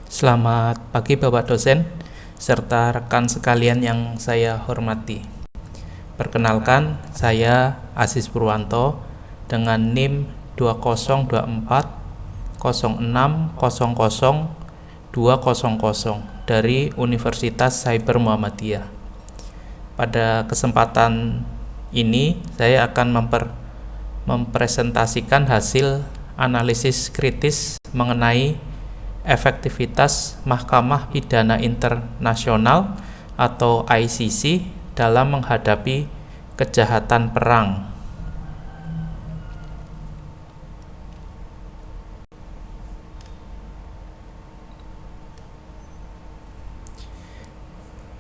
Selamat pagi Bapak dosen, serta rekan sekalian yang saya hormati. Perkenalkan, saya Aziz Purwanto dengan NIM 2024 0600 200 dari Universitas Cyber Muhammadiyah. Pada kesempatan ini, saya akan mempresentasikan hasil analisis kritis mengenai efektivitas Mahkamah Pidana Internasional atau ICC dalam menghadapi kejahatan perang.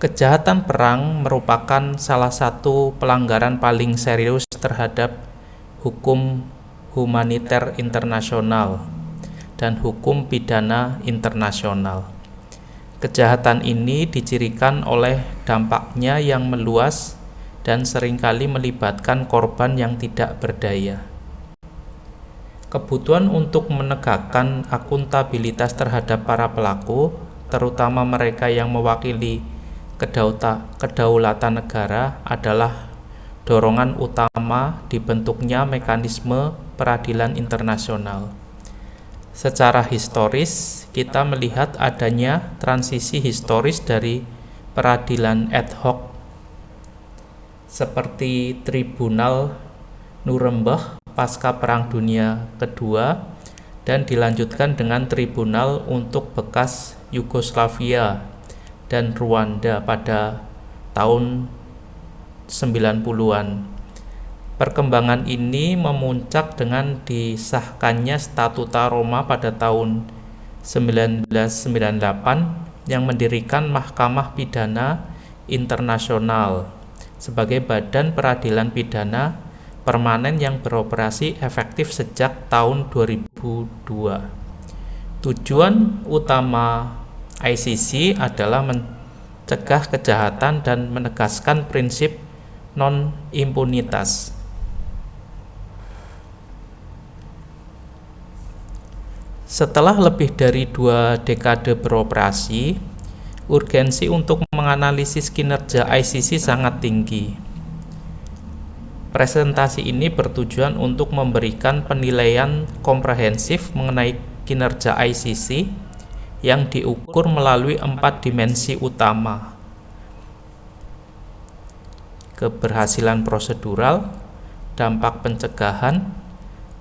Kejahatan perang merupakan salah satu pelanggaran paling serius terhadap hukum humaniter internasional dan hukum pidana internasional. Kejahatan ini dicirikan oleh dampaknya yang meluas dan seringkali melibatkan korban yang tidak berdaya. Kebutuhan untuk menegakkan akuntabilitas terhadap para pelaku, terutama mereka yang mewakili kedaulatan negara, adalah dorongan utama dibentuknya mekanisme peradilan internasional. Secara historis, kita melihat adanya transisi historis dari peradilan ad hoc seperti Tribunal Nuremberg pasca Perang Dunia Kedua dan dilanjutkan dengan Tribunal untuk bekas Yugoslavia dan Rwanda pada tahun 90-an. Perkembangan ini memuncak dengan disahkannya Statuta Roma pada tahun 1998 yang mendirikan Mahkamah Pidana Internasional sebagai badan peradilan pidana permanen yang beroperasi efektif sejak tahun 2002. Tujuan utama ICC adalah mencegah kejahatan dan menegaskan prinsip non-impunitas. Setelah lebih dari 2 dekade beroperasi, urgensi untuk menganalisis kinerja ICC sangat tinggi. Presentasi ini bertujuan untuk memberikan penilaian komprehensif mengenai kinerja ICC yang diukur melalui 4 dimensi utama: keberhasilan prosedural, dampak pencegahan,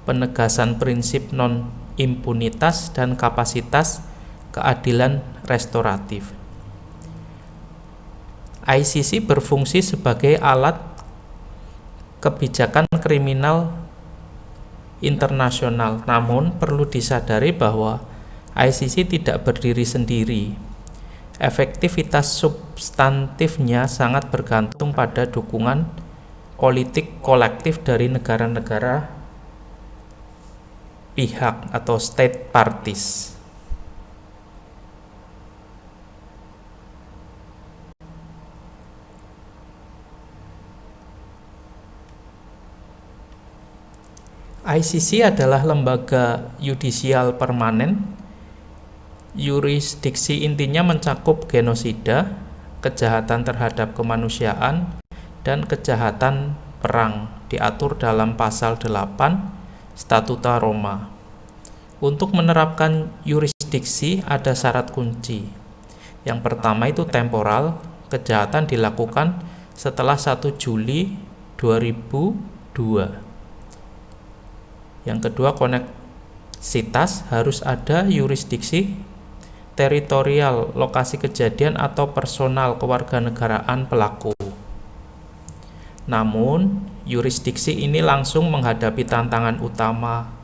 penegasan prinsip non-impunitas, dan kapasitas keadilan restoratif. ICC berfungsi sebagai alat kebijakan kriminal internasional, namun perlu disadari bahwa ICC tidak berdiri sendiri. Efektivitas substantifnya sangat bergantung pada dukungan politik kolektif dari negara-negara pihak atau state parties. ICC adalah lembaga yudisial permanen. Yurisdiksi intinya mencakup genosida, kejahatan terhadap kemanusiaan, dan kejahatan perang, diatur dalam pasal 8 Statuta Roma. Untuk menerapkan yurisdiksi ada syarat kunci. Yang pertama itu temporal, kejahatan dilakukan setelah 1 Juli 2002. Yang kedua, koneksitas, harus ada yurisdiksi teritorial, lokasi kejadian atau personal kewarganegaraan pelaku. Namun, yurisdiksi ini langsung menghadapi tantangan utama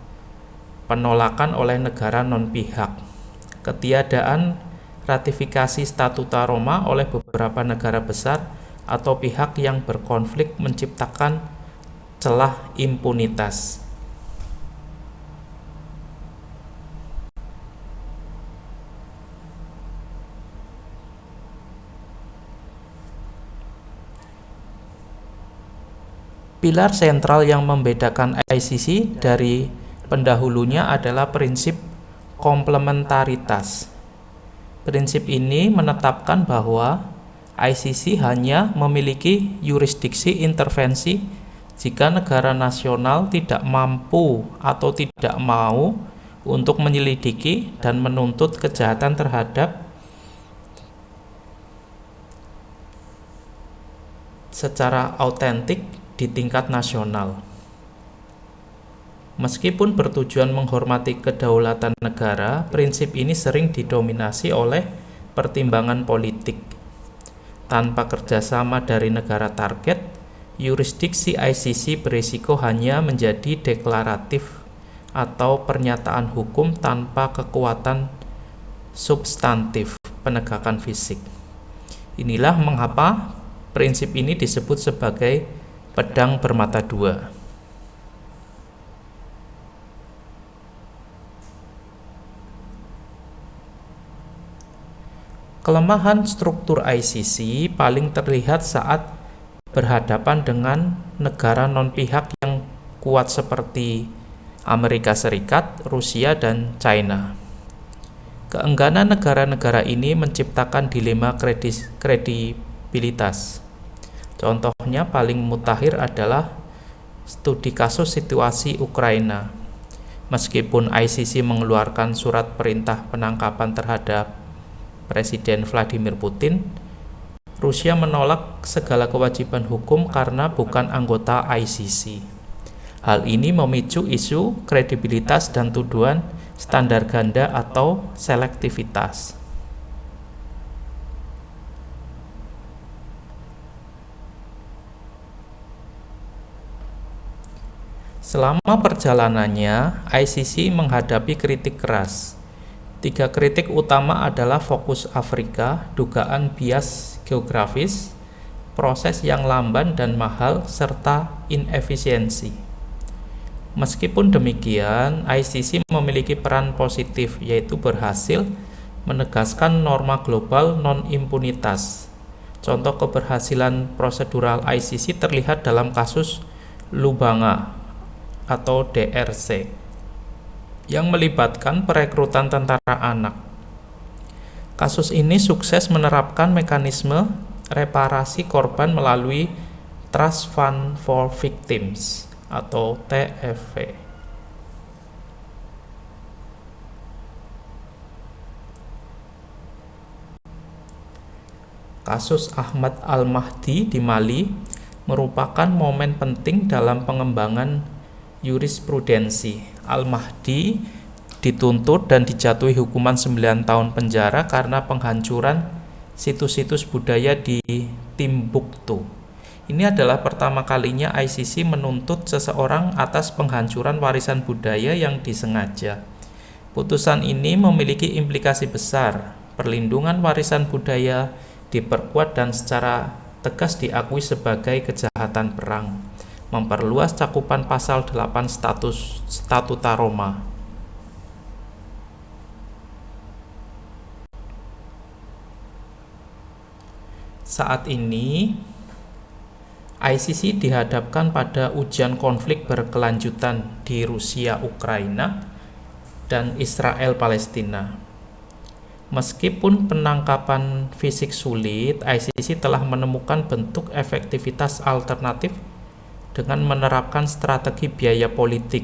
penolakan oleh negara non-pihak. Ketiadaan ratifikasi Statuta Roma oleh beberapa negara besar atau pihak yang berkonflik menciptakan celah impunitas. Pilar sentral yang membedakan ICC dari pendahulunya adalah prinsip komplementaritas. Prinsip ini menetapkan bahwa ICC hanya memiliki yurisdiksi intervensi jika negara nasional tidak mampu atau tidak mau untuk menyelidiki dan menuntut kejahatan terhadap secara autentik di tingkat nasional. Meskipun bertujuan menghormati kedaulatan negara, prinsip ini sering didominasi oleh pertimbangan politik. Tanpa kerjasama dari negara target, yurisdiksi ICC berisiko hanya menjadi deklaratif atau pernyataan hukum tanpa kekuatan substantif penegakan fisik. Inilah mengapa prinsip ini disebut sebagai pedang bermata dua. Kelemahan struktur ICC paling terlihat saat berhadapan dengan negara non-pihak yang kuat seperti Amerika Serikat, Rusia, dan China. Keengganan negara-negara ini menciptakan dilema kredibilitas. Contohnya paling mutakhir adalah studi kasus situasi Ukraina. Meskipun ICC mengeluarkan surat perintah penangkapan terhadap Presiden Vladimir Putin, Rusia menolak segala kewajiban hukum karena bukan anggota ICC. Hal ini memicu isu kredibilitas dan tuduhan standar ganda atau selektivitas. Selama perjalanannya, ICC menghadapi kritik keras. 3 kritik utama adalah fokus Afrika, dugaan bias geografis, proses yang lamban dan mahal, serta inefisiensi. Meskipun demikian, ICC memiliki peran positif, yaitu berhasil menegaskan norma global non-impunitas. Contoh keberhasilan prosedural ICC terlihat dalam kasus Lubanga atau DRC yang melibatkan perekrutan tentara anak. Kasus ini sukses menerapkan mekanisme reparasi korban melalui Trust Fund for Victims atau TFV. Kasus Ahmad Al-Mahdi di Mali merupakan momen penting dalam pengembangan jurisprudensi. Al-Mahdi dituntut dan dijatuhi hukuman 9 tahun penjara karena penghancuran situs-situs budaya di Timbuktu. Ini adalah pertama kalinya ICC menuntut seseorang atas penghancuran warisan budaya yang disengaja. Putusan ini memiliki implikasi besar. Perlindungan warisan budaya diperkuat dan secara tegas diakui sebagai kejahatan perang, memperluas cakupan pasal 8 Statuta Roma. Saat ini, ICC dihadapkan pada ujian konflik berkelanjutan di Rusia, Ukraina, dan Israel, Palestina. Meskipun penangkapan fisik sulit, ICC telah menemukan bentuk efektivitas alternatif dengan menerapkan strategi biaya politik.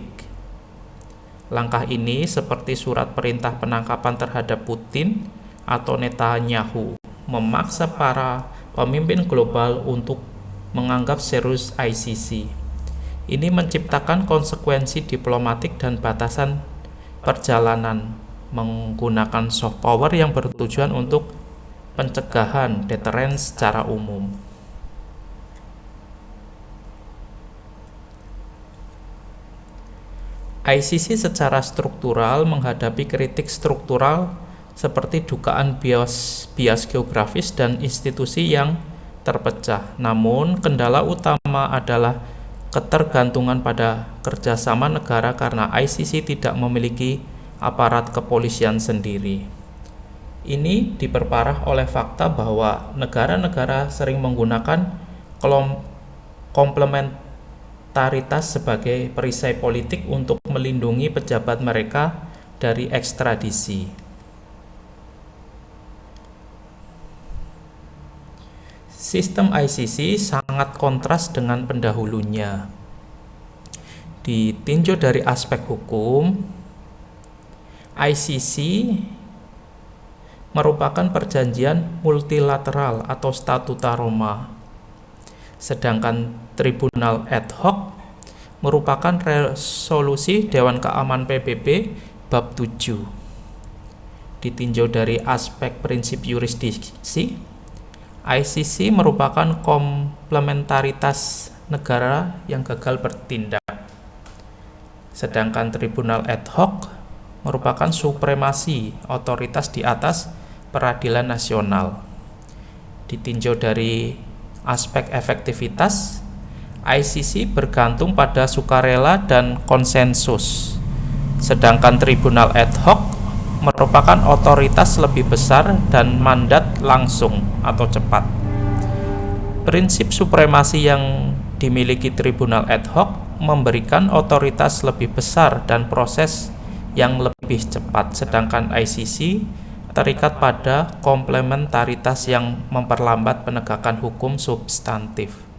Langkah ini seperti surat perintah penangkapan terhadap Putin atau Netanyahu memaksa para pemimpin global untuk menganggap serius ICC. Ini menciptakan konsekuensi diplomatik dan batasan perjalanan menggunakan soft power yang bertujuan untuk pencegahan deterrence secara umum. ICC secara struktural menghadapi kritik struktural seperti dugaan bias geografis dan institusi yang terpecah. Namun, kendala utama adalah ketergantungan pada kerjasama negara karena ICC tidak memiliki aparat kepolisian sendiri. Ini diperparah oleh fakta bahwa negara-negara sering menggunakan komplementaritas sebagai perisai politik untuk melindungi pejabat mereka dari ekstradisi. Sistem ICC sangat kontras dengan pendahulunya. Ditinjau dari aspek hukum, ICC merupakan perjanjian multilateral atau statuta Roma, sedangkan Tribunal ad hoc merupakan resolusi Dewan Keamanan PBB bab 7. Ditinjau dari aspek prinsip yurisdiksi, ICC merupakan komplementaritas negara yang gagal bertindak, sedangkan Tribunal ad hoc merupakan supremasi otoritas di atas peradilan nasional. Ditinjau dari aspek efektivitas, ICC bergantung pada sukarela dan konsensus, sedangkan Tribunal ad hoc merupakan otoritas lebih besar dan mandat langsung atau cepat. Prinsip supremasi yang dimiliki Tribunal ad hoc memberikan otoritas lebih besar dan proses yang lebih cepat, sedangkan ICC terikat pada komplementaritas yang memperlambat penegakan hukum substantif.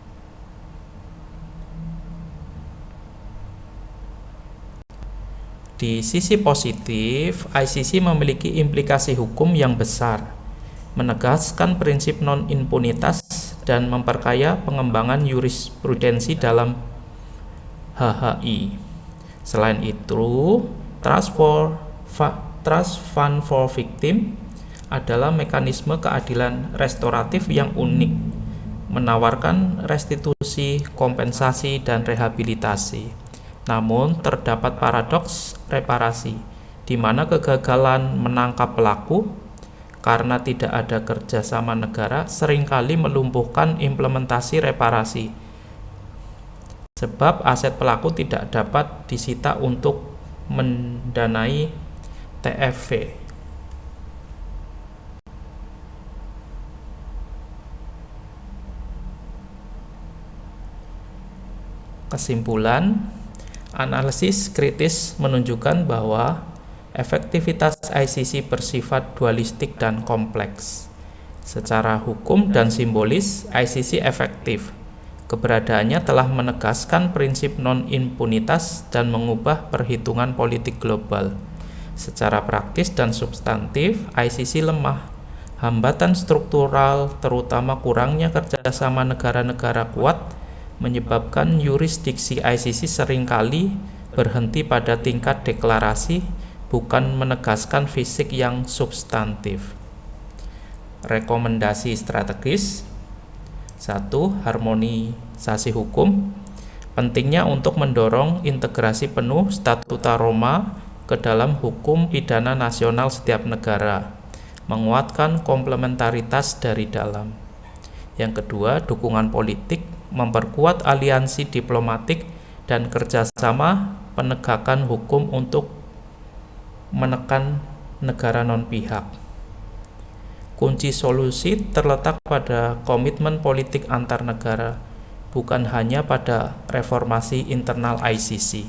Di sisi positif, ICC memiliki implikasi hukum yang besar, menegaskan prinsip non-impunitas dan memperkaya pengembangan jurisprudensi dalam HHI. Selain itu, Trust Fund for Victim adalah mekanisme keadilan restoratif yang unik, menawarkan restitusi, kompensasi, dan rehabilitasi. Namun, terdapat paradoks reparasi, di mana kegagalan menangkap pelaku karena tidak ada kerjasama negara seringkali melumpuhkan implementasi reparasi, sebab aset pelaku tidak dapat disita untuk mendanai TFV. Kesimpulan, analisis kritis menunjukkan bahwa efektivitas ICC bersifat dualistik dan kompleks. Secara hukum dan simbolis, ICC efektif. Keberadaannya telah menegaskan prinsip non-impunitas dan mengubah perhitungan politik global. Secara praktis dan substantif, ICC lemah. Hambatan struktural, terutama kurangnya kerjasama negara-negara kuat, menyebabkan yurisdiksi ICC seringkali berhenti pada tingkat deklarasi, bukan menegaskan fisik yang substantif. Rekomendasi strategis: 1. Harmonisasi hukum. Pentingnya untuk mendorong integrasi penuh statuta Roma ke dalam hukum pidana nasional setiap negara, menguatkan komplementaritas dari dalam. Yang kedua, dukungan politik, memperkuat aliansi diplomatik dan kerjasama penegakan hukum untuk menekan negara non-pihak. Kunci solusi terletak pada komitmen politik antar negara, bukan hanya pada reformasi internal ICC.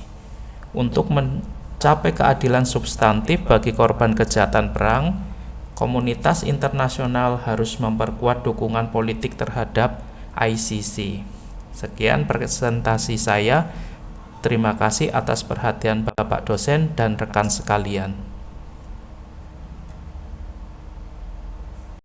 Untuk mencapai keadilan substantif bagi korban kejahatan perang, komunitas internasional harus memperkuat dukungan politik terhadap ICC. Sekian presentasi saya. Terima kasih atas perhatian Bapak dosen dan rekan sekalian.